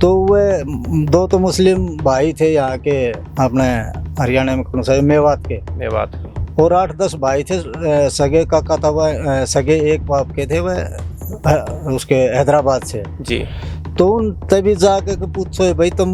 तो वे दो तो मुस्लिम भाई थे यहाँ के, अपने हरियाणा में कौन सा है, मेवात के। और 8-10 भाई थे, सगे काका था वह, सगे एक बाप के थे वह, उसके हैदराबाद से जी। तो उन तभी जाके पूछो भाई तुम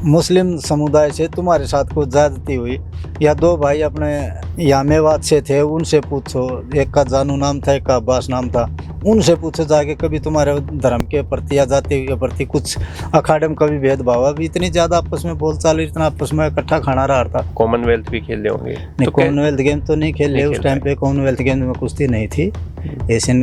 मुस्लिम समुदाय से तुम्हारे साथ कुछ ज्यादती हुई, या दो भाई अपने यहाँ मेवात से थे उनसे पूछो, एक का जानू नाम था एक का अब्बास नाम था, उनसे पूछो जाके कभी तुम्हारे धर्म के प्रति या जाति के प्रति कुछ अखाड़े में कभी भेदभाव। अभी इतनी ज्यादा आपस में बोलचाल, इतना आपस में इकट्ठा खाना रहा था। कॉमनवेल्थ भी खेले होंगे? नहीं, कॉमनवेल्थ गेम तो नहीं खेले उस टाइम पे। कॉमनवेल्थ गेम में कुश्ती नहीं थी। एशियन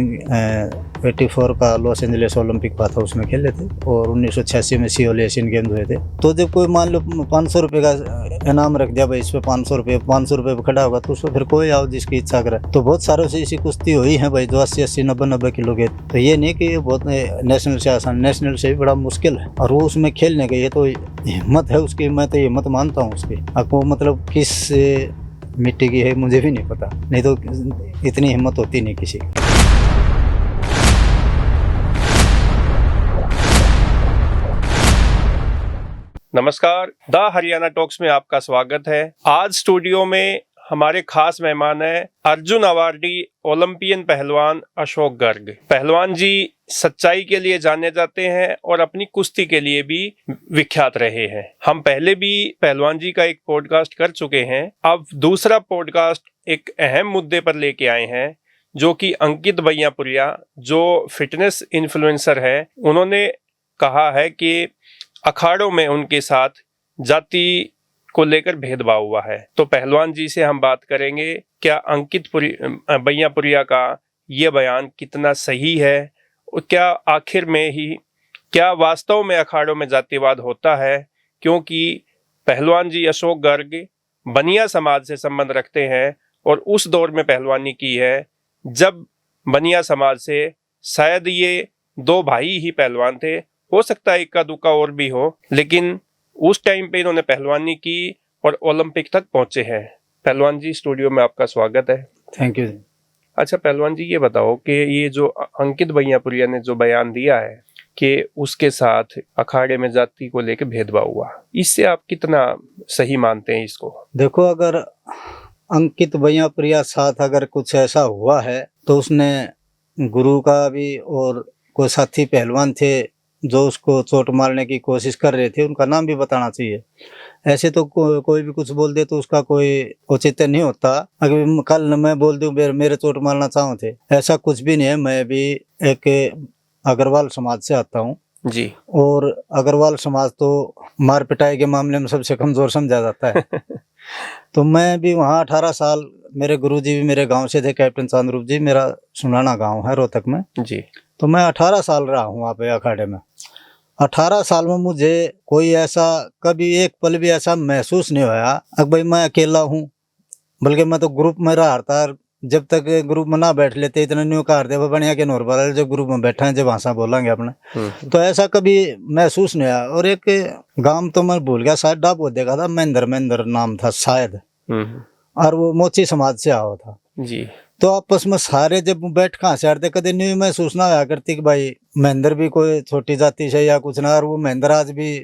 84 का लॉस एंजलिस ओलंपिक हुआ था, उसमें खेले थे। और 1986 में सियोल एशियन गेम्स हुए थे। तो जब कोई मान लो 500 रुपये का इनाम रख दिया भाई, इस पे 500 रुपये पे खड़ा होगा तो उसको फिर कोई आओ जिसकी इच्छा करे। तो बहुत सारों से ऐसी कुश्ती हुई है भाई, जो 80-80, 90-90 किलो के। तो ये नहीं कि बहुत नेशनल से आसान, नेशनल से भी बड़ा मुश्किल है। और वो उसमें खेलने के, ये तो हिम्मत है उसकी, मैं तो हिम्मत मानता हूँ उसकी। अब वो मतलब किस मिट्टी की है मुझे भी नहीं पता, नहीं तो इतनी हिम्मत होती नहीं किसी की। नमस्कार, द हरियाणा टॉक्स में आपका स्वागत है। आज स्टूडियो में हमारे खास मेहमान हैं अर्जुन अवार्डी ओलंपियन पहलवान अशोक गर्ग। पहलवान जी सच्चाई के लिए जाने जाते हैं और अपनी कुश्ती के लिए भी विख्यात रहे हैं। हम पहले भी पहलवान जी का एक पॉडकास्ट कर चुके हैं। अब दूसरा पॉडकास्ट एक अहम मुद्दे पर लेके आए हैं, जो कि अंकित भैयापुरिया, जो फिटनेस इन्फ्लुएंसर है, उन्होंने कहा है कि अखाड़ों में उनके साथ जाति को लेकर भेदभाव हुआ है। तो पहलवान जी से हम बात करेंगे, क्या अंकित भैयापुरिया का ये बयान कितना सही है, और क्या आखिर में ही क्या वास्तव में अखाड़ों में जातिवाद होता है। क्योंकि पहलवान जी अशोक गर्ग बनिया समाज से संबंध रखते हैं और उस दौर में पहलवानी की है जब बनिया समाज से शायद ये दो भाई ही पहलवान थे। हो सकता है इक्का दुक्का और भी हो, लेकिन उस टाइम पे इन्होंने पहलवानी की और ओलंपिक तक पहुंचे हैं। पहलवान जी, स्टूडियो में आपका स्वागत है। Thank you. अच्छा पहलवान जी, ये बताओ कि ये जो अंकित भैयापुरिया ने जो बयान दिया है कि उसके साथ अखाड़े में जाति को लेकर भेदभाव हुआ, इससे आप कितना सही मानते हैं इसको? देखो, अगर अंकित भैयापुरिया साथ अगर कुछ ऐसा हुआ है तो उसने गुरु का भी, और कोई साथी पहलवान थे जो उसको चोट मारने की कोशिश कर रहे थे, उनका नाम भी बताना चाहिए। ऐसे तो कोई भी कुछ बोल दे तो उसका कोई औचित्य नहीं होता। अगर कल मैं बोल दूं मेरे चोट मारना चाहो थे, ऐसा कुछ भी नहीं है। मैं भी एक अग्रवाल समाज से आता हूँ जी, और अग्रवाल समाज तो मार पिटाई के मामले में सबसे कमजोर समझा जाता है। तो मैं भी वहाँ 18 साल, मेरे गुरुजी भी मेरे गांव से थे, कैप्टन चांदरूप जी, मेरा सुनाना गांव है रोहतक में जी। तो मैं 18 साल रहा हूँ वहाँ पे अखाड़े में। 18 साल में मुझे कोई ऐसा कभी एक पल भी ऐसा महसूस नहीं हुआ अब भाई मैं अकेला हूँ। बल्कि मैं तो ग्रुप में रहा था, जब तक ग्रुप में ना बैठ लेते इतना न्यू करते बढ़िया के नॉर्मल, जब ग्रुप में बैठे हैं जब भाषा बोलेंगे अपने, तो ऐसा कभी महसूस नहीं हुआ। और एक गांव तो मैं भूल गया, शायद डाबो देखा था, महेंद्र नाम था शायद, और वो मोची समाज से आया था जी। तो आपस में सारे जब बैठ कहाँ से आते, कभी नहीं महसूस ना आया करती कि भाई महेंद्र भी कोई छोटी जाति से या कुछ ना, और वो महेंद्र आज भी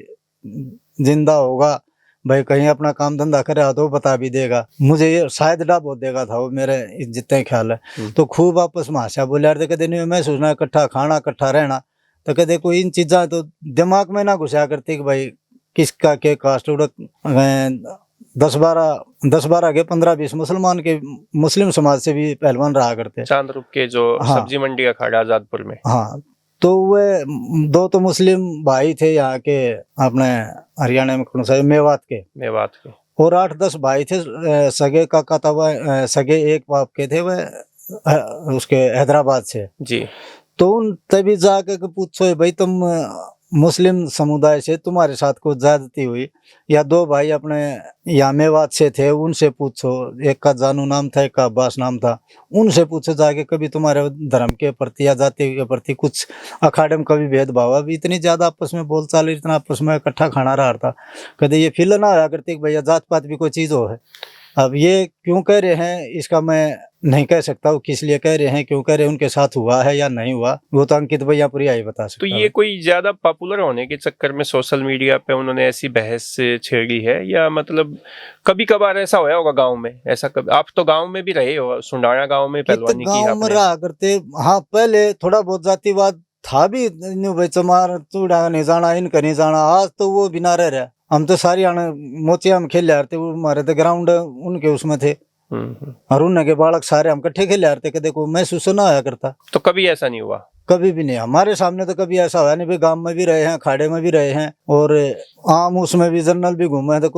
जिंदा होगा भाई, कहीं अपना काम धंधा करे तो बता भी देगा। मुझे ये शायद डाबो देगा था वो, मेरे जितना ख्याल है। तो खूब आपस में हास्या बोले यार, कदे नहीं महसूस ना, इकट्ठा खाना इकट्ठा रहना, तो कदे कोई इन चीजा तो दिमाग में ना घुसा करती कि भाई किसका के कास्ट उड़क 10-12 के 15-20 मुसलमान के, मुस्लिम समाज से भी पहलवान रहा करते हैं चांदरूप के जो सब्जी मंडी अखाड़ा आजादपुर में। हाँ, तो वे दो तो मुस्लिम भाई थे यहाँ के, अपने हरियाणा में कौन सा है, मेवात के। और 8-10 भाई थे, सगे काका था वह, सगे एक बाप के थे वह, उसके हैदराबाद से जी। तो उन तभी जाके पूछो भाई तुम मुस्लिम समुदाय से तुम्हारे साथ कुछ ज्यादती हुई, या दो भाई अपने यहाँ मेवात से थे उनसे पूछो, एक का जानू नाम था एक का अब्बास नाम था, उनसे पूछो जाके कभी तुम्हारे धर्म के प्रति या जाति के प्रति कुछ अखाड़े में कभी भेदभाव। अभी इतनी ज्यादा आपस में बोलचाल, इतना आपस में इकट्ठा खाना रहा था, कभी ये फील ना आया करती कि भैया जात पात भी कोई चीज हो है। अब ये क्यों कह रहे हैं इसका मैं नहीं कह सकता वो किस लिए कह रहे हैं, क्यों कह रहे हैं, उनके साथ हुआ है या नहीं हुआ, वो तो अंकित भैया पूरी ही बता सकता तो है। ये कोई ज्यादा पॉपुलर होने के चक्कर में सोशल मीडिया पे उन्होंने ऐसी बहस छेड़ी है, या मतलब कभी कभार ऐसा होया होगा गांव में? ऐसा कभी, आप तो गांव में भी रहे हो, सुंडारा गांव में पहलवानी की गाँव में आपने। रहा करते, हाँ पहले थोड़ा बहुत जातिवाद था भी, भाई चमार चूड़ा नहीं जाना, इनका नहीं जाना, आज तो वो बिना रह रहा। हम तो सारी मोचिया में खेल रहे थे, वो हमारे तो ग्राउंड उनके उसमें थे, और उनके बालक सारे हम इकट्ठे खेल रहे थे, कदे को महसूस ना आया करता। तो कभी ऐसा नहीं हुआ? कभी भी नहीं, हमारे सामने तो कभी ऐसा हुआ नहीं। भाई गांव में भी रहे हैं, अखाड़े में भी रहे हैं, और आम उसमें भी जनरल भी घूमे हैं, तो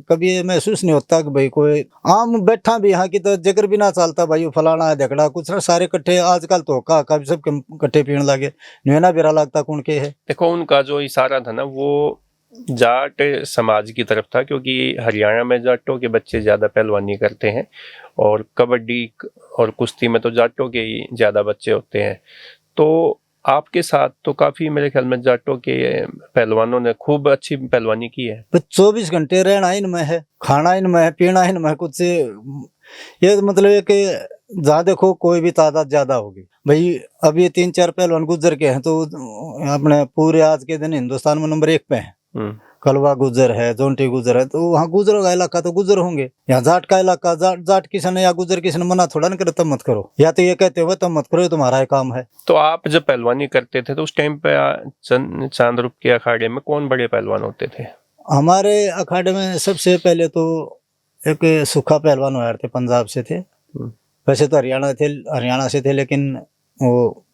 कभी ये महसूस नहीं होता कि भाई कोई आम बैठा भी यहाँ की तो जिक्र भी ना चलता, भाई फलाना है झगड़ा कुछ ना, सारे इकट्ठे। आजकल तो का भी सब इकट्ठे पीने लगे, न्यूना बिरा लगता कौन के है। देखो उनका जो इशारा था ना, वो जाट समाज की तरफ था, क्योंकि हरियाणा में जाटों के बच्चे ज्यादा पहलवानी करते हैं, और कबड्डी और कुश्ती में तो जाटों के ही ज्यादा बच्चे होते हैं। तो आपके साथ तो काफी मेरे ख्याल में जाटों के पहलवानों ने खूब अच्छी पहलवानी की है। 24 घंटे रहना इनमें है, खाना इनमें है, पीना इनमें है, कुछ ये मतलब है कि जहाँ देखो कोई भी तादाद ज्यादा होगी। भाई अब ये 3-4 पहलवान गुजर के हैं, तो अपने पूरे आज के दिन हिंदुस्तान में नंबर 1 पे हैं। कलवा गुजर है, जोंटी गुजर है, तो वहाँ गुजरों का इलाका तो गुजर होंगे। यहाँ जाट का इलाका, जाट किसी ने या गुजर किसी ने मना थोड़ा ना करे तब मत करो, या तो ये कहते हो तब मत करो, ये तुम्हारा ही काम है। तो आप जब पहलवानी करते थे तो उस टाइम पे चांदरूप के अखाड़े में कौन बड़े पहलवान होते थे? हमारे अखाड़े में सबसे पहले तो एक सुखा पहलवान हुआ थे, पंजाब से थे। वैसे तो हरियाणा से थे, लेकिन वो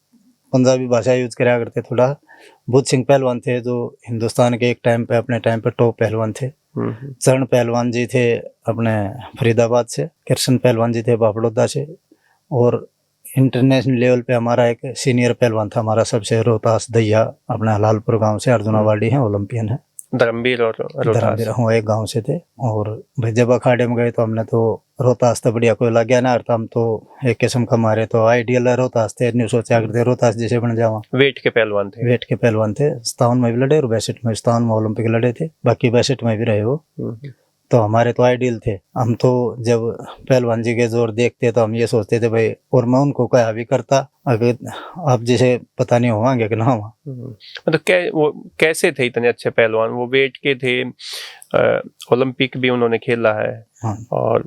पंजाबी भाषा यूज करा करते थोड़ा। बुद्ध सिंह पहलवान थे, जो हिंदुस्तान के एक टाइम पे अपने टाइम पे टॉप पहलवान थे। चरण पहलवान जी थे अपने फरीदाबाद से, कृष्ण पहलवान जी थे बापड़ौदा से, और इंटरनेशनल लेवल पे हमारा एक सीनियर पहलवान था हमारा सबसे, रोहतास दहिया, अपने हलालपुर गांव से, अर्जुन अवार्डी हैं, ओलंपियन है। धर्मवीर और धर्मवीर हूँ, एक गांव से थे। और भाई जब अखाड़े में गए तो हमने तो रोहतास तो बढ़िया कोई लग गया ना, हम तो एक किस्म का मारे तो आइडियल है रोहतास थे, नहीं सोचा करते रोहतास जैसे बन जावा। वेट के पहलवान थे? वेट के पहलवान थे, 57 में भी लड़े और 62 में, 57 में ओलंपिक लड़े थे, बाकी 62 में भी रहे वो। तो हमारे तो आइडियल थे। हम तो जब पहलवान जी के जोर देखते तो हम ये सोचते थे भाई, और मैं उनको कहा भी करता, अगर आप जैसे पता नहीं होंगे कि ना हुआ। मतलब वो कैसे थे इतने अच्छे पहलवान? वो वेट के थे, ओलंपिक भी उन्होंने खेला है। हाँ। और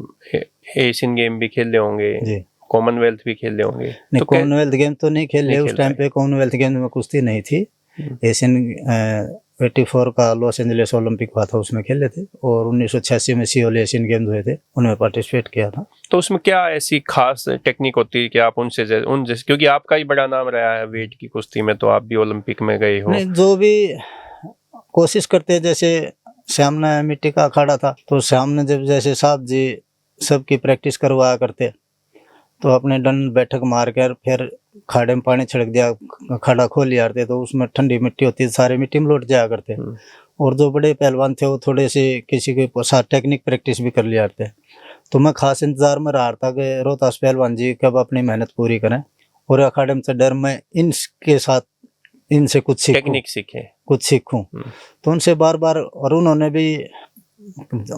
एशियन गेम भी खेले होंगे जी, कॉमनवेल्थ भी खेले होंगे। नहीं, तो कॉमनवेल्थ गेम तो नहीं खेले उस टाइम पे, कॉमनवेल्थ गेम में कुश्ती नहीं थी। एशियन 84 का लॉस एंजलिस ओलंपिक हुआ था, उसमें खेले थे, और 1986 में सियोल एशियन गेम्स हुए थे, उनमें पार्टिसिपेट किया था। तो उसमें क्या ऐसी खास टेक्निक होती है कि आप उनसे क्योंकि आपका ही बड़ा नाम रहा है वेट की कुश्ती में, तो आप भी ओलंपिक में गए हो। नहीं, जो भी कोशिश करते हैं, जैसे श्याम ने मिट्टी का अखाड़ा था, तो श्याम ने जब जैसे साहब जी सबकी प्रैक्टिस करवाया करते, तो अपने दंड बैठक मार कर फिर खाड़े में पानी छिड़क दिया, खाड़ा खोल लिया करते, तो उसमें ठंडी मिट्टी होती है, सारे मिट्टी में लौट जाया करते। और जो बड़े पहलवान थे वो थोड़े से किसी के साथ टेक्निक प्रैक्टिस भी कर लिया करते। तो मैं खास इंतजार में रहा था कि रोहतास पहलवान जी कब अपनी मेहनत पूरी करें, और अखाड़े में से डर मैं इनके साथ इनसे कुछ कुछ सीखूं। तो उनसे बार बार, और उन्होंने भी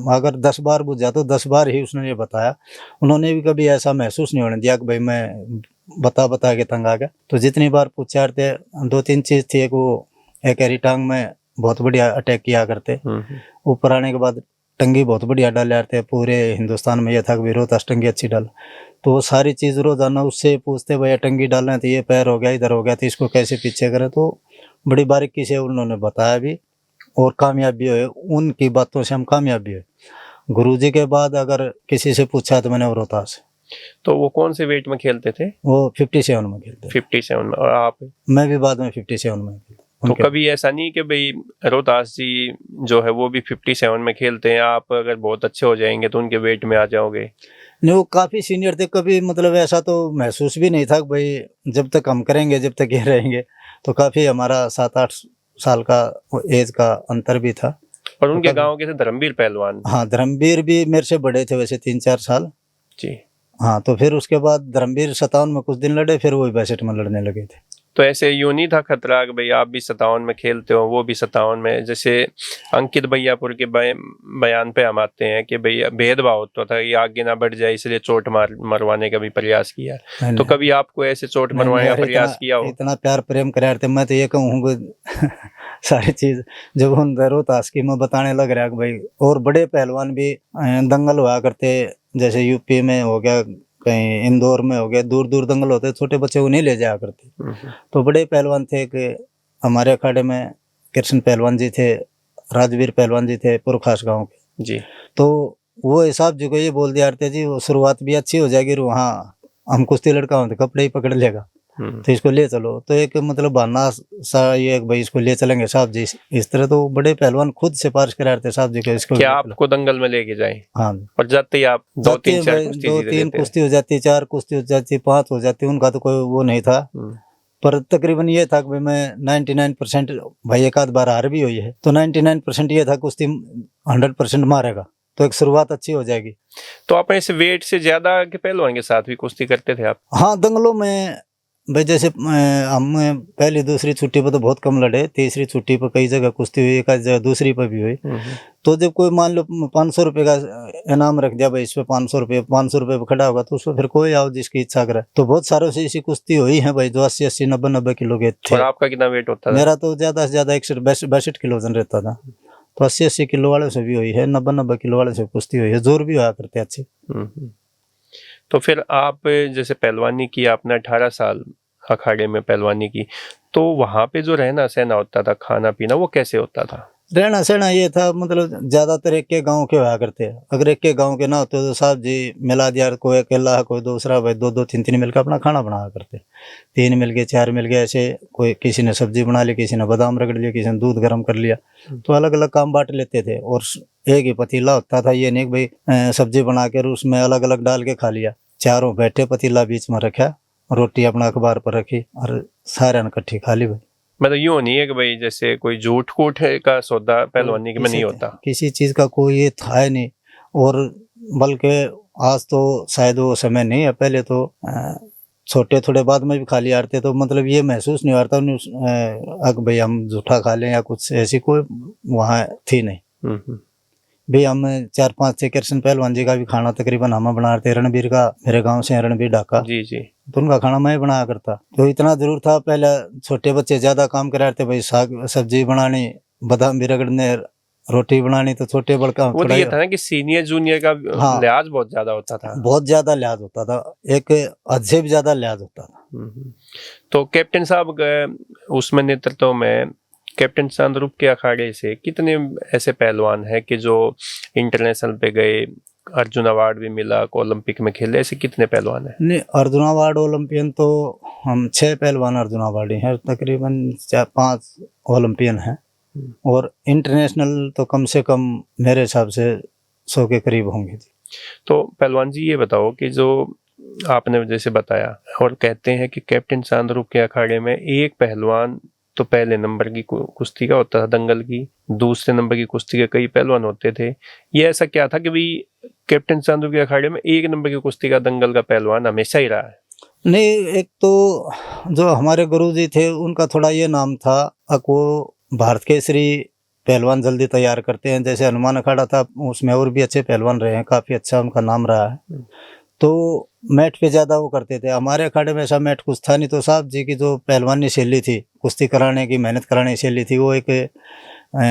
अगर 10 बार बुझा तो 10 बार ही उसने ये बताया, उन्होंने भी कभी ऐसा महसूस नहीं होने दिया कि भाई मैं बता के तंग आ गया। तो जितनी बार पूछा थे, 2-3 चीज थी, एक वो एक हरी टांग में बहुत बढ़िया अटैक किया करते, ऊपर आने के बाद टंगी बहुत बढ़िया डाल जाते, पूरे हिंदुस्तान में यह था कि रोहतास टंगी अच्छी डाल। तो वो सारी चीज रोजाना उससे पूछते, भैया टंगी डालना तो ये पैर हो गया, इधर हो गया, तो इसको कैसे पीछे करें। तो बड़ी बारीकी से उन्होंने बताया भी, और कामयाब भी हुए, उनकी बातों से हम कामयाब भी हुए। गुरुजी के बाद अगर किसी से पूछा तो मैंने रोहतास। तो वो कौन से वेट में खेलते थे? वो 57 में खेलते। 57 में। और आप? मैं भी बाद में 57 में खेलता। तो कभी ऐसा नहीं कि भाई रोहतास जी जो है वो भी 57 में खेलते हैं, आप अगर बहुत अच्छे हो जाएंगे तो उनके वेट में आ जाओगे? नहीं, वो काफी सीनियर थे, कभी मतलब ऐसा तो महसूस भी नहीं था कि भाई जब तक हम करेंगे जब तक ये रहेंगे। तो काफी हमारा 7-8 साल का एज का अंतर भी था। और उनके तो गांव के थे धर्मवीर पहलवान? हाँ, धर्मवीर भी मेरे से बड़े थे वैसे 3-4 साल जी। हाँ, तो फिर उसके बाद धर्मवीर 57 में कुछ दिन लड़े, फिर वो 62 में लड़ने लगे थे। तो ऐसे यूं नहीं था खतरा कि भाई आप भी 57 में खेलते हो, वो भी 57 में? जैसे अंकित भैयापुर के बयान पे हम आते हैं कि भाई भेदभाव होता था, ये आगे ना बढ़ जाए इसलिए चोट मरवाने का भी प्रयास किया। तो कभी आपको ऐसे चोट मरवाने का प्रयास किया हो? इतना प्यार प्रेम करार थे, मैं तो ये कहूँ सारी चीज जब उन रोहतास की मैं बताने लग रहा कि भाई, और बड़े पहलवान भी दंगल हुआ करते, जैसे यूपी में हो गया, कहीं इंदौर में हो गया, दूर दूर दंगल होते, छोटे बच्चे को नहीं ले जाया करते। तो बड़े पहलवान थे कि हमारे अखाड़े में कृष्ण पहलवान जी थे, राजवीर पहलवान जी थे पुरखास गांव के जी। तो वो हिसाब जी को ये बोल दिया करते जी, वो शुरुआत भी अच्छी हो जाएगी, वहाँ हम कुश्ती लड़का होते कपड़े ही पकड़ लेगा, तो इसको ले चलो। तो एक मतलब बहाना सा ये भाई इसको ले चलेंगे साहब जी, इस तरह। तो बड़े पहलवान खुद सिफारिश करा रहे थे साहब जी को, इसको क्या आपको दंगल में लेके जाए? हाँ। और जाते ही आप 2-3 कुश्ती हो जाती, 4 कुश्ती हो जाती, 5 हो जाती, उनका तो कोई वो नहीं था। पर तकरीबन ये था कि भाई मैं 99% भाई, एक आध बार हार भी हुई है, तो 99% ये था कुश्ती 100% मारेगा, तो एक शुरुआत अच्छी हो जाएगी। तो आप ऐसे वेट से ज्यादा के पहलवान के साथ भी कुश्ती करते थे आप? हाँ, दंगलों में भाई, जैसे हम पहली दूसरी छुट्टी पर तो बहुत कम लड़े, तीसरी छुट्टी पर कई जगह कुश्ती हुई, एक जगह दूसरी पर भी हुई। तो जब कोई मान लो 500 रुपये का इनाम रख दिया भाई, इस पे 500 रुपये पर खड़ा होगा, तो उसमें फिर कोई आओ जिसकी इच्छा करे। तो बहुत सारों से इसी कुश्ती हुई है भाई, जो 80-80, 90-90 किलो के थे। और आपका कितना वेट होता था? मेरा तो ज्यादा से ज्यादा 61-62 किलो वजन रहता था। तो 80-80 किलो वाले से भी हुई है, 90-90 किलो वाले से कुश्ती हुई है, जोर भी हुआ करते अच्छे। तो फिर आप जैसे पहलवानी की, आपने 18 साल अखाड़े में पहलवानी की, तो वहाँ पे जो रहना सहना होता था, खाना पीना, वो कैसे होता था? रहना सहना ये था, मतलब ज्यादातर एक के गांव के हुआ करते। अगर एक के गांव के ना होते तो साहब जी मिला दिया, कोई अकेला कोई दूसरा भाई, 2-2 3-3 मिलकर अपना खाना बनाया करते। 3 मिल गए, 4 मिल गए, ऐसे कोई किसी ने सब्जी बना ली, किसी ने बादाम रगड़ लिया, किसी ने दूध गर्म कर लिया, तो अलग अलग काम बांट लेते थे। और एक ही पतीला होता था, ये नहीं भाई सब्जी बना कर उसमें अलग अलग डाल के खा लिया। चारों बैठे, पतीला बीच में रखा, रोटी अपना अखबार पर रखी और सारे ने इकट्ठी खा ली भाई। मतलब यूं नहीं है कि भाई जैसे कोई झूठ कूट का सौदा पहलवानी में नहीं होता, किसी चीज का कोई ये था ही नहीं। और बल्कि आज तो शायद वो समय नहीं है, पहले तो छोटे थोड़े बाद में भी खा लिया करते, तो मतलब ये महसूस नहीं होता भाई हम झूठा खा लें या कुछ, ऐसी कोई वहाँ थी नहीं। भाई हम 4-5 कृष्ण पहलवान जी का भी खाना तकरीबन हम बनाते, रणबीर का, मेरे गांव से रणबीर ढाका जी जी, तो उनका खाना मैं बनाया करता। तो इतना जरूर था, पहले छोटे बच्चे ज्यादा काम कराते भाई, साग सब्जी बनानी, बादाम भी रगड़ने, रोटी बनानी, तो छोटे बड़का वो तो ये था ना कि सीनियर जूनियर का लिहाज बहुत ज्यादा होता था। बहुत ज्यादा लिहाज होता था, एक हद से भी ज्यादा लिहाज होता था। तो कैप्टन साहब उसमें नेतृत्व में कैप्टन चांदरूप के अखाड़े से कितने ऐसे पहलवान हैं कि जो इंटरनेशनल पे गए, अर्जुन अवार्ड भी मिला, ओलंपिक में खेले, ऐसे कितने पहलवान हैं? नहीं, अर्जुन अवार्ड ओलंपियन तो हम 6 पहलवान अर्जुन अवार्डी हैं, तकरीबन 4-5 ओलंपियन हैं, और इंटरनेशनल तो कम से कम मेरे हिसाब से 100 के करीब होंगे। तो पहलवान जी ये बताओ कि जो आपने जैसे बताया, और कहते हैं कि कैप्टन चांदरूप के अखाड़े में एक पहलवान तो पहले नंबर की कुश्ती का होता था, दंगल की, दूसरे नंबर की कुश्ती के कई पहलवान होते थे। ये ऐसा क्या था कि भाई कैप्टन चांदरूप के अखाड़े में एक नंबर की कुश्ती का, दंगल का पहलवान हमेशा ही रहा है? नहीं, एक तो जो हमारे गुरुजी थे उनका थोड़ा ये नाम था, वो भारत केसरी पहलवान जल्दी तैयार करते हैं। जैसे हनुमान अखाड़ा था, उसमें और भी अच्छे पहलवान रहे हैं, काफी अच्छा उनका नाम रहा है। तो मैट पे ज्यादा वो करते थे। हमारे अखाड़े में ऐसा मैट कुछ था नहीं, तो साहब जी की जो पहलवानी शैली थी, कुश्ती कराने की, मेहनत कराने की शैली थी, वो एक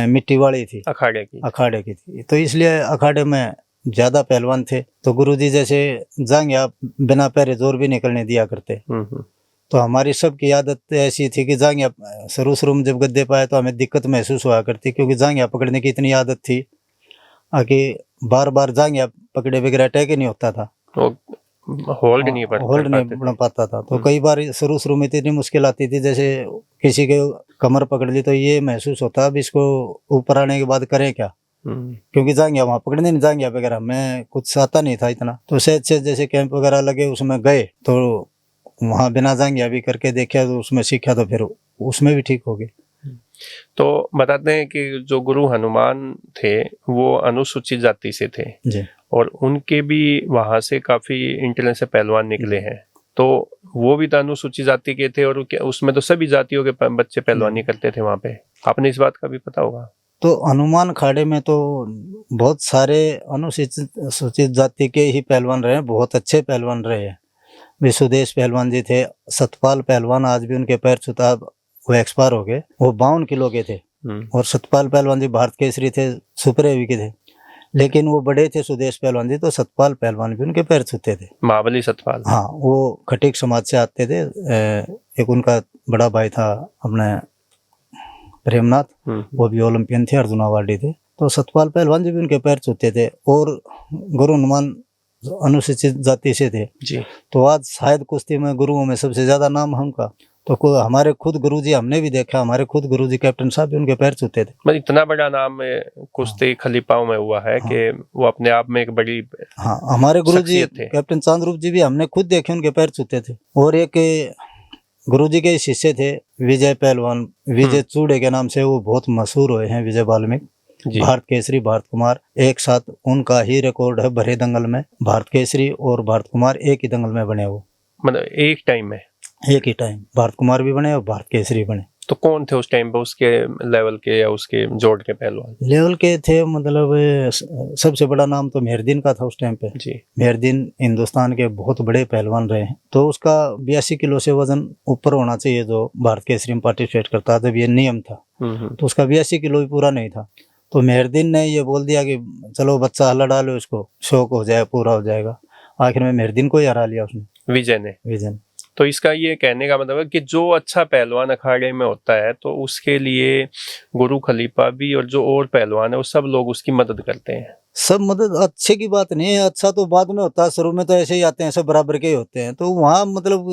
मिट्टी वाली थी, अखाड़े की थी। तो इसलिए अखाड़े में ज्यादा पहलवान थे। तो गुरुजी जैसे जांघिया बिना पैरे जोर भी निकलने दिया करते। तो हमारी सबकी आदत ऐसी थी कि जांघिया शुरू में जब गद्दे पाए तो हमें दिक्कत महसूस हुआ करती, क्योंकि जांघिया पकड़ने की इतनी आदत थी कि बार बार जांघिया पकड़े बगैर अटैक ही नहीं होता था, होल्ड नहीं बन पाता था। तो कई बार शुरू में इतनी मुश्किल आती थी, जैसे किसी के कमर पकड़ ली तो ये महसूस होता अब इसको ऊपर आने के बाद करें क्या, क्योंकि जांघिया वहाँ पकड़ने नहीं, जांघिया वगैरह में कुछ आता नहीं था इतना। तो से जैसे कैंप वगैरह लगे उसमें गए तो वहाँ बिना जांघिया भी करके देखा, तो उसमें सीखा, तो फिर उसमें भी ठीक हो गए। तो बताते हैं कि जो गुरु हनुमान थे वो अनुसूचित जाति से थे जी, और उनके भी वहां से काफी इंटरनेशनल पहलवान निकले हैं। तो वो भी तो अनुसूचित जाति के थे, और उसमें तो सभी जातियों के बच्चे पहलवानी करते थे वहाँ पे। आपने इस बात का भी पता होगा। तो हनुमान अखाड़े में तो बहुत सारे अनुसूचित जाति के ही पहलवान रहे हैं, बहुत अच्छे पहलवान रहे हैं। विश्वदेश पहलवान जी थे, सतपाल पहलवान, आज भी उनके पैर छूता, वो एक्सपायर हो गए, वो 52 किलो के थे। और सतपाल पहलवान जी भारत केसरी थे, सुपर हेवी के थे, लेकिन वो बड़े थे सुदेश पहलवान जी, तो सतपाल पहलवान भी उनके पैर छूते थे। महाबली सतपाल, हाँ, वो खटीक समाज से आते थे। एक उनका बड़ा भाई था अपने प्रेमनाथ, वो भी ओलंपियन थे, अर्जुन अवार्डी थे। तो सतपाल पहलवान जी भी उनके पैर छूते थे, और गुरु हनुमान अनुसूचित जाति से थे जी। तो आज शायद कुश्ती में गुरुओं में सबसे ज्यादा नाम है उनका। तो हमारे खुद गुरुजी, हमने भी देखा, हमारे खुद गुरुजी कैप्टन साहब भी उनके पैर छूते थे। मतलब इतना बड़ा नाम कुश्ती खलीफाओं में हुआ है कि वो अपने आप में एक बड़ी हमारे गुरुजी कैप्टन चांद्रूप जी भी हमने खुद देखे, उनके पैर छूते थे। और एक गुरुजी के शिष्य थे विजय पहलवान, विजय चूड़े के नाम से वो बहुत मशहूर हुए हैं, विजय वाल्मीकि, भारत केसरी, भारत कुमार। एक साथ उनका ही रिकॉर्ड है भरे दंगल में, भारत केसरी और भारत कुमार एक ही दंगल में बने। वो मतलब एक टाइम में, एक ही टाइम भारत कुमार भी बने और भारत केसरी बने। तो कौन थे उस टाइम पे उसके लेवल के या उसके जोड़ के पहलवान? लेवल के थे, मतलब सबसे बड़ा नाम तो मेहरदीन का था उस टाइम पे जी। मेहरदीन हिंदुस्तान के बहुत बड़े पहलवान रहे हैं। तो उसका 82 किलो से वजन ऊपर होना चाहिए, जो भारत केसरी में पार्टिसिपेट करता था, जब ये नियम था। तो उसका 82 किलो भी पूरा नहीं था। तो मेहरदीन ने ये बोल दिया कि चलो बच्चा हल्ला डालो, इसको शौक हो जाए, पूरा हो जाएगा। आखिर में मेहरदीन को ही हरा लिया उसने, विजय ने। तो इसका ये कहने का मतलब है कि जो अच्छा पहलवान अखाड़े में होता है तो उसके लिए गुरु खलीफा भी और जो और पहलवान है वो सब लोग उसकी मदद करते हैं। सब मदद अच्छे की बात नहीं है, अच्छा तो बाद में होता है, शुरू में तो ऐसे ही आते हैं, सब बराबर के ही होते हैं। तो वहाँ मतलब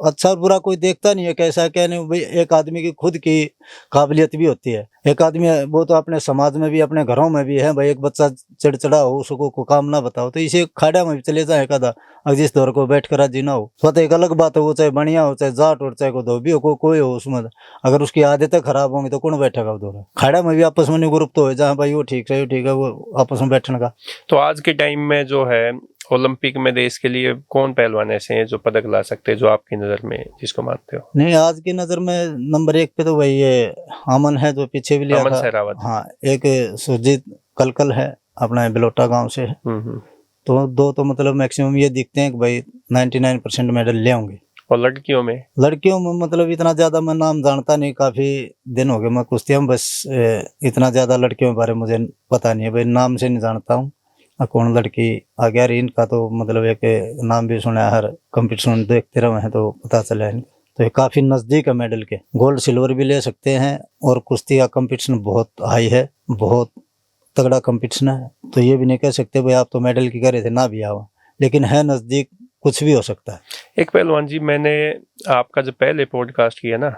अच्छा और बुरा कोई देखता नहीं है, कैसा क्या नहीं। भाई एक आदमी की खुद की काबिलियत भी होती है। एक आदमी वो तो अपने समाज में भी, अपने घरों में भी है, भाई एक बच्चा चिड़चिड़ा हो, उसको को काम ना बताओ, तो इसे खाड़ा में भी चले जाए कदा, अगर जिस दौर को बैठ कर राजी ना हो। स्वतः एक अलग बात है, वो चाहे बढ़िया हो, चाहे जाट हो, चाहे को धोबी हो, कोई हो, उसमें अगर उसकी आदतें खराब होंगी तो कौन बैठेगा उधर। खाड़ा में भी आपस में ग्रुप तो हो, जहाँ भाई वो ठीक है, वो आपस में बैठने का। तो आज के टाइम में जो है ओलंपिक में देश के लिए कौन पहलवान ऐसे हैं जो पदक ला सकते हैं, जो आपकी नजर में जिसको मानते हो? नहीं, आज की नजर में नंबर 1 पे तो वही ये अमन है, जो पीछे भी लिया था। सहरावत। हाँ, एक सुरजीत कलकल है, अपना बिलोटा गांव से है। तो दो तो मतलब मैक्सिमम ये दिखते हैं कि भाई 99% मेडल ले होंगे। और लड़कियों में मतलब इतना ज्यादा मैं नाम जानता नहीं, काफी दिन हो गए मैं कुश्ती में, बस इतना ज्यादा लड़कियों के बारे में मुझे पता नहीं है, भाई नाम से नहीं जानता हूँ कौन लड़की आ गया। इनका तो मतलब एक नाम भी सुना, हर कंपटीशन देखते रहे हैं तो पता चला है। तो ये काफी नजदीक है मेडल के, गोल्ड सिल्वर भी ले सकते हैं। और कुश्ती का कंपटीशन बहुत हाई है, बहुत तगड़ा कंपटीशन है। तो ये भी नहीं कह सकते भाई आप तो मेडल की करे थे ना भी आओ, लेकिन है नजदीक, कुछ भी हो सकता है। एक पहलवान जी, मैंने आपका जब पहले पॉडकास्ट किया ना,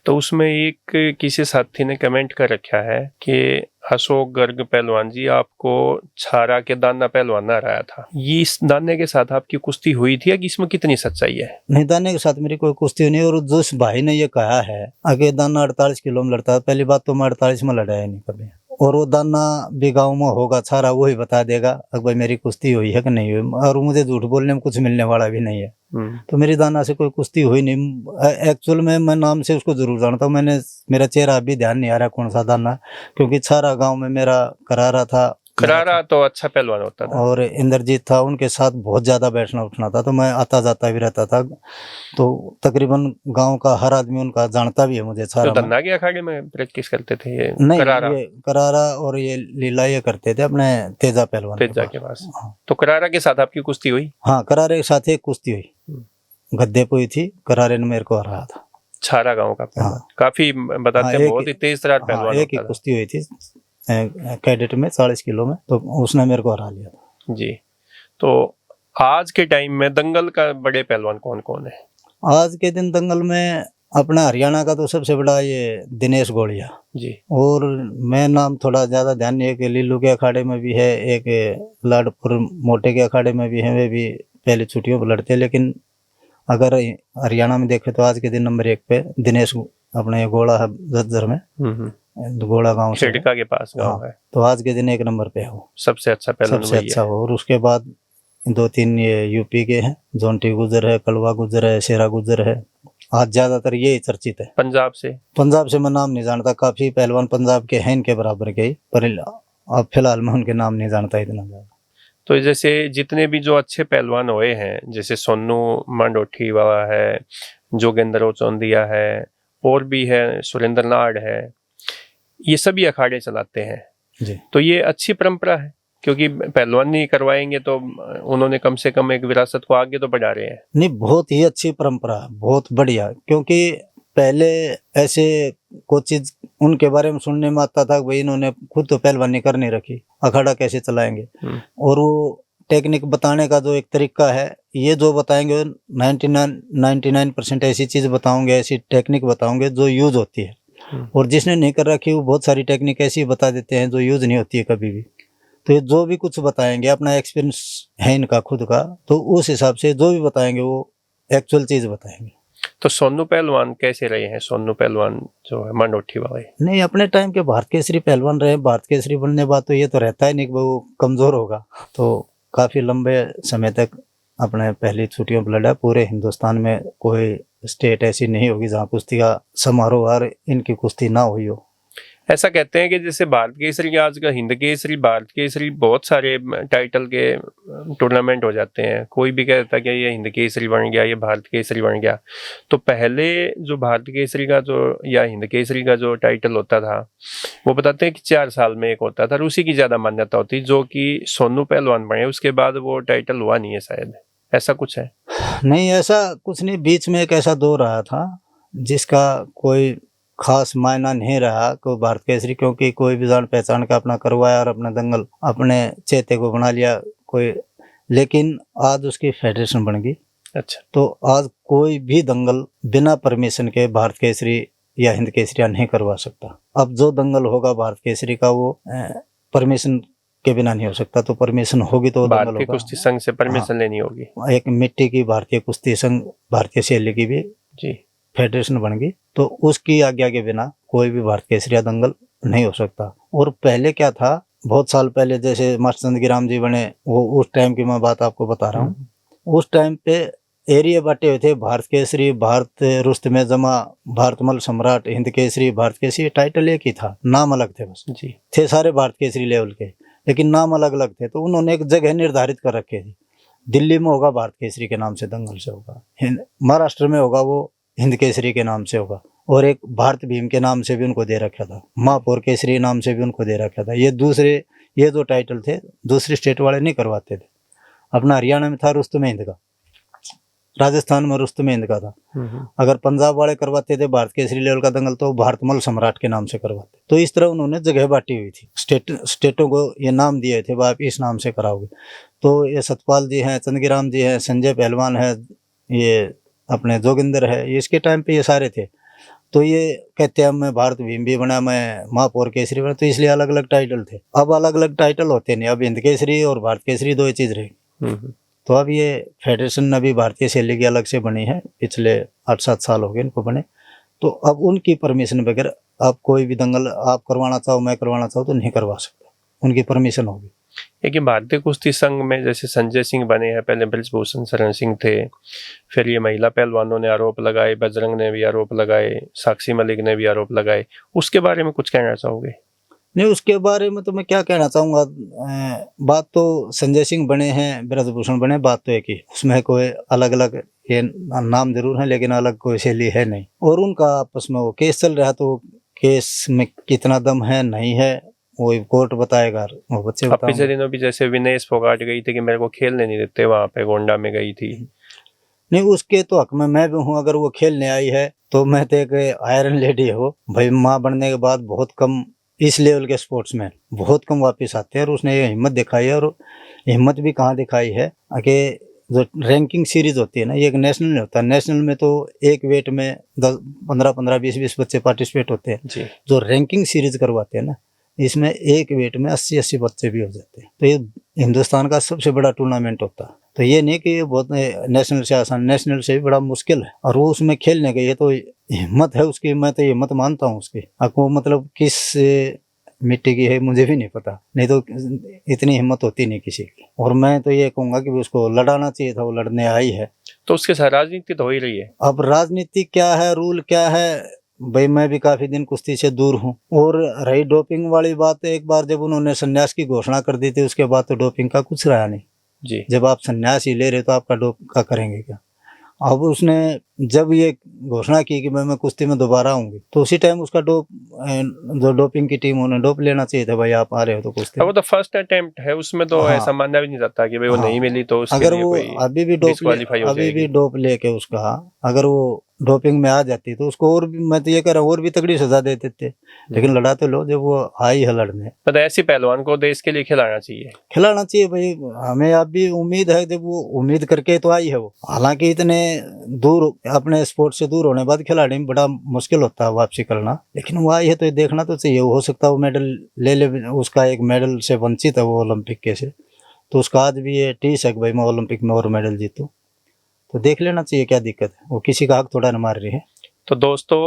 तो उसमें एक किसी साथी ने कमेंट कर रखा है कि अशोक गर्ग पहलवान जी आपको छारा के दाना पहलवान हराया था। ये इस दाने के साथ आपकी कुश्ती हुई थी या इसमें कितनी सच्चाई है? नहीं, दाने के साथ मेरी कोई कुश्ती नहीं। और जो भाई ने ये कहा है आगे दाना 48 किलो में लड़ता है, पहली बात तो मैं 48 में लड़ाया नहीं कभी। और वो दाना भी गाँव में होगा छारा, वही बता देगा अगर भाई मेरी कुश्ती हुई है कि नहीं हुई। और मुझे झूठ बोलने में कुछ मिलने वाला भी नहीं है। तो मेरी दाना से कोई कुश्ती हुई नहीं। एक्चुअल में मैं नाम से उसको जरूर जानता हूँ, मेरा चेहरा अभी ध्यान नहीं आ रहा कौन सा दाना, क्योंकि छारा गांव में मेरा करारा था। करारा तो अच्छा पहलवान होता था। और इंद्रजीत था, उनके साथ बहुत ज्यादा बैठना उठना था, तो मैं आता जाता भी रहता था। तो तकरीबन गांव का हर आदमी उनका जानता भी है मुझे। छारा तो धन्ना के अखाड़े में प्रैक्टिस करते थे ये? नहीं, ये करारा और ये लीला ये करते थे अपने तेजा पहलवान के पास। तो करारा के साथ आपकी कुश्ती हुई? हाँ, करारे के साथ एक कुश्ती हुई, गद्दे पे हुई थी। करारे ने मेरे को हराया था। छारा गांव का पहलवान, काफी बताते हैं बहुत ही तेज तरार पहलवान। एक ही कुश्ती हुई थी कैडेट में 40 किलो में, तो उसने मेरे को हरा लिया था जी। तो आज के टाइम में दंगल का बड़े पहलवान कौन कौन है? आज के दिन दंगल में अपना हरियाणा का तो सबसे बड़ा ये दिनेश गोड़िया जी। और मैं नाम थोड़ा ज्यादा ध्यान नहीं है कि लीलू के अखाड़े में भी है, एक लाडपुर मोटे के अखाड़े में भी है, वे भी पहले छुट्टियों पर लड़ते हैं। लेकिन अगर हरियाणा में देखे तो आज के दिन नंबर 1 पे दिनेश, अपने गोड़ा है झज्जर में, गोड़ा गांव से के पास गांव है। तो आज के दिन 1 नंबर पे है वो, सबसे अच्छा पहलवान, सबसे अच्छा हो। और उसके बाद 2-3 ये यूपी के हैं, जोंटी गुजर है, कलवा गुजर है, शेरा गुजर है। आज ज्यादातर यही चर्चित है। पंजाब से मैं नाम नहीं जानता, काफी पहलवान पंजाब के हैं इनके बराबर के ही, पर अब फिलहाल मैं उनके नाम नहीं जानता इतना ज्यादा। तो जैसे जितने भी जो अच्छे पहलवान हुए हैं, जैसे सोनू मांडोठी वाला है, जोगेंद्र चौंदिया है, और भी है, सुरेंद्र नाड़ है, ये सभी अखाड़े चलाते हैं जी। तो ये अच्छी परंपरा है, क्योंकि पहलवान नहीं करवाएंगे तो उन्होंने कम से कम एक विरासत को आगे तो बढ़ा रहे हैं। नहीं, बहुत ही अच्छी परंपरा, बहुत बढ़िया। क्योंकि पहले ऐसे कोई चीज उनके बारे में सुनने में आता था, भाई इन्होंने खुद तो पहलवानी कर नहीं रखी, अखाड़ा कैसे चलाएंगे। और वो टेक्निक बताने का जो एक तरीका है, ये जो बताएंगे 99% ऐसी चीज बताओगे, ऐसी टेक्निक बताओगे जो यूज होती है। और जिसने नहीं कर रखी वो बहुत सारी टेक्निक ऐसी बता देते हैं जो यूज नहीं होती है कभी भी। तो ये जो भी कुछ बताएंगे, अपना एक्सपीरियंस है इनका खुद का, तो उस हिसाब से जो भी बताएंगे वो एक्चुअल चीज बताएंगे। तो सोनू पहलवान कैसे रहे हैं? सोनू पहलवान जो है मांडोठी वाले, नहीं, अपने टाइम के भारत केसरी पहलवान रहे। भारत केसरी बनने बाद तो ये तो रहता है नहीं कि वो कमजोर होगा, तो काफी लंबे समय तक अपने पहली छुट्टियों पर लड़ा। पूरे हिंदुस्तान में कोई स्टेट ऐसी नहीं होगी जहाँ कुश्ती का समारोह और इनकी कुश्ती ना हुई हो। ऐसा कहते हैं कि जैसे भारत केसरी, आज का हिंद केसरी, भारत केसरी, बहुत सारे टाइटल के टूर्नामेंट हो जाते हैं। कोई भी कहता है कि ये हिंद केसरी बन गया, ये भारत केसरी बन गया। तो पहले जो भारत केसरी का जो या हिंद केसरी का जो टाइटल होता था, वो बताते हैं कि 4 साल में एक होता था, और उसी की ज्यादा मान्यता होती, जो कि सोनू पहलवान बने। उसके बाद वो टाइटल हुआ नहीं है शायद, ऐसा कुछ है? नहीं, ऐसा कुछ नहीं। बीच में एक ऐसा दौर आया था जिसका कोई खास मायना नहीं रहा को भारत केसरी, क्योंकि कोई भी जान पहचान का अपना करवाया और अपना दंगल अपने चेते को बना लिया कोई। लेकिन आज उसकी फेडरेशन बन गई। अच्छा। तो आज कोई भी दंगल बिना परमिशन के भारत केसरी या हिंद केसरी नहीं करवा सकता। अब जो दंगल होगा भारत केसरी का वो परमिशन के बिना नहीं हो सकता। तो परमिशन होगी तो दंगल होगा। भारतीय कुश्ती संघ से परमिशन लेनी होगी। एक मिट्टी की भारतीय कुश्ती संघ, भारतीय शैली की भी जी फेडरेशन बन गई, तो उसकी आज्ञा के बिना कोई भी भारत केसरी दंगल नहीं हो सकता। और पहले क्या था, बहुत साल पहले जैसे मास्टर चंदगीराम जी बने, वो उस टाइम की मैं बात आपको बता रहा हूँ। उस टाइम पे एरिया बांटे हुए थे, भारत केसरी, भारत रुस्तमे जमा, भारत मल सम्राट, हिंद केसरी, भारत केसरी। टाइटल एक ही था, नाम अलग थे बस जी। थे सारे भारत केसरी लेवल के, लेकिन नाम अलग अलग थे। तो उन्होंने एक जगह निर्धारित कर रखी थी, दिल्ली में होगा भारत केसरी के नाम से दंगल से होगा, महाराष्ट्र में होगा वो हिंद केसरी के नाम से होगा, और एक भारत भीम के नाम से भी उनको दे रखा था, महापौर केसरी नाम से भी उनको दे रखा था। ये जो टाइटल थे दूसरे स्टेट वाले नहीं करवाते थे। अपना हरियाणा में था रुस्तमे हिंद का, राजस्थान में रुस्तमे हिंद का था। अगर पंजाब वाले करवाते थे भारत केसरी लेवल का दंगल तो भारत मल सम्राट के नाम से करवाते। तो इस तरह उन्होंने जगह बांटी हुई थी, स्टेटों को ये नाम दिए थे, आप इस नाम से कराओगे। तो ये सतपाल जी हैं, चंदगीराम जी हैं, संजय पहलवान है, ये अपने जोगिंदर है, ये इसके टाइम पे ये सारे थे। तो ये कहते हैं मैं भारत भीम भी बना, मैं महापौर केसरी बना, तो इसलिए अलग अलग टाइटल थे। अब अलग अलग टाइटल होते नहीं, अब हिंद केसरी और भारत केसरी दो ही चीज रही। तो अब ये फेडरेशन अभी भारतीय शैली की अलग से बनी है, पिछले 8-7 साल हो गए इनको बने। तो अब उनकी परमिशन बगैर आप कोई भी दंगल आप करवाना चाहो, मैं करवाना चाहो तो नहीं करवा सकता, उनकी परमिशन होगी। लेकिन भारतीय कुश्ती संघ में जैसे संजय सिंह बने हैं, पहले ब्रजभूषण शरण सिंह थे, फिर ये महिला पहलवानों ने आरोप लगाए, बजरंग ने भी आरोप लगाए, साक्षी मलिक ने भी आरोप लगाए, उसके बारे में कुछ कहना चाहोगे? नहीं, उसके बारे में तो मैं क्या कहना चाहूँगा, बात तो संजय सिंह बने हैं, ब्रजभूषण बने, बात तो एक ही, उसमें कोई अलग अलग ये नाम जरूर है लेकिन अलग कोई शैली है नहीं। और उनका आपस में वो केस चल रहा, तो केस में कितना दम है नहीं है वो कोर्ट बताएगा, वो बच्चे बताएंगे। पिछले दिनों भी जैसे विनेश फोगाट गई थी कि मेरे को खेलने नहीं देते, वहाँ पे गोंडा में गई थी। नहीं, उसके तो हक में मैं भी हूँ। अगर वो खेलने आई है तो मैं तो एक आयरन लेडी हो भाई, माँ बनने के बाद बहुत कम इस लेवल के स्पोर्ट्समैन बहुत कम वापस आते हैं, और उसने ये हिम्मत दिखाई है। और हिम्मत भी कहाँ दिखाई है कि जो रैंकिंग सीरीज होती है ना, ये एक नेशनल नहीं होता। नेशनल में तो एक वेट में 10-15, 20 बच्चे पार्टिसिपेट होते हैं। जो रैंकिंग सीरीज करवाते हैं ना, इसमें एक वेट में 80 बच्चे भी हो जाते हैं। तो ये हिंदुस्तान का सबसे बड़ा टूर्नामेंट होता है। तो ये नहीं कि ये बहुत नेशनल से आसान, नेशनल से भी बड़ा मुश्किल है। और वो उसमें खेलने गई है तो हिम्मत है उसकी, मैं तो हिम्मत मानता हूँ उसकी। आपको मतलब किस मिट्टी की है मुझे भी नहीं पता, नहीं तो इतनी हिम्मत होती नहीं किसी की। और मैं तो ये कहूँगा कि उसको लड़ाना चाहिए था, वो लड़ने आई है। तो उसके साथ राजनीति तो हो ही रही है। अब राजनीति क्या है, रूल क्या है भाई, मैं भी काफी दिन कुश्ती से दूर हूँ। और रही डोपिंग वाली बात, एक बार जब उन्होंने संन्यास की घोषणा कर दी थी, उसके बाद तो डोपिंग का कुछ रहा नहीं जी। जब आप संन्यास ही ले रहे तो आपका डोप का करेंगे क्या। अब उसने जब ये घोषणा की कि मैं कुश्ती में दोबारा आऊंगी, तो उसी टाइम उसका जो डोपिंग की टीम, उन्हें डोप लेना चाहिए था, भाई आप आ रहे हो तो कुश्ती। वो तो फर्स्ट अटेम्प्ट है, उसमें तो हाँ, ऐसा मानना भी नहीं जाता कि भाई वो हाँ, नहीं मिली तो उसके अगर लिए वो कोई अभी भी डिस्क्वालीफाई हो जाएगी। डोप लेके उसका, अगर वो डोपिंग में आ जाती तो उसको और भी, मैं तो ये कह रहा हूँ, और भी तगड़ी सजा देते थे। लेकिन लड़ा तो लो, जब वो आई है लड़ने। मतलब ऐसी पहलवान को देश के लिए खिलाना चाहिए। खिलाना चाहिए भाई, हमें अब भी उम्मीद है, जब वो उम्मीद करके तो आई है वो। हालांकि इतने दूर, अपने स्पोर्ट से दूर होने के बाद खिलाड़ी में बड़ा मुश्किल होता है वापसी करना, लेकिन वो आई है तो ये देखना तो चाहिए। हो सकता है वो मेडल ले, उसका एक मेडल से वंचित है वो ओलंपिक के से, तो उसका आज भी ये टीस है कि भाई मैं ओलंपिक में और मेडल जीतूं, तो देख लेना चाहिए, क्या दिक्कत है, वो किसी का हक थोड़ा न मार रही है। तो दोस्तों,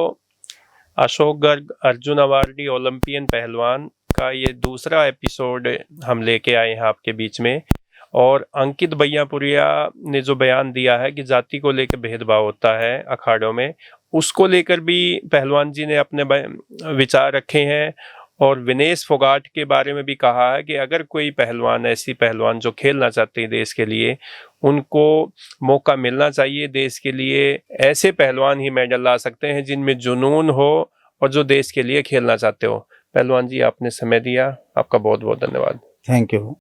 अशोक गर्ग अर्जुन अवार्डी ओलंपियन पहलवान का ये दूसरा एपिसोड हम लेके आए हैं आपके बीच में। और अंकित भैयापुरिया ने जो बयान दिया है कि जाति को लेकर भेदभाव होता है अखाड़ों में, उसको लेकर भी पहलवान जी ने अपने विचार रखे हैं। और विनेश फोगाट के बारे में भी कहा है कि अगर कोई पहलवान, ऐसी पहलवान जो खेलना चाहते हैं देश के लिए, उनको मौका मिलना चाहिए देश के लिए। ऐसे पहलवान ही मेडल ला सकते हैं जिनमें जुनून हो और जो देश के लिए खेलना चाहते हो। पहलवान जी, आपने समय दिया, आपका बहुत बहुत धन्यवाद। Thank you.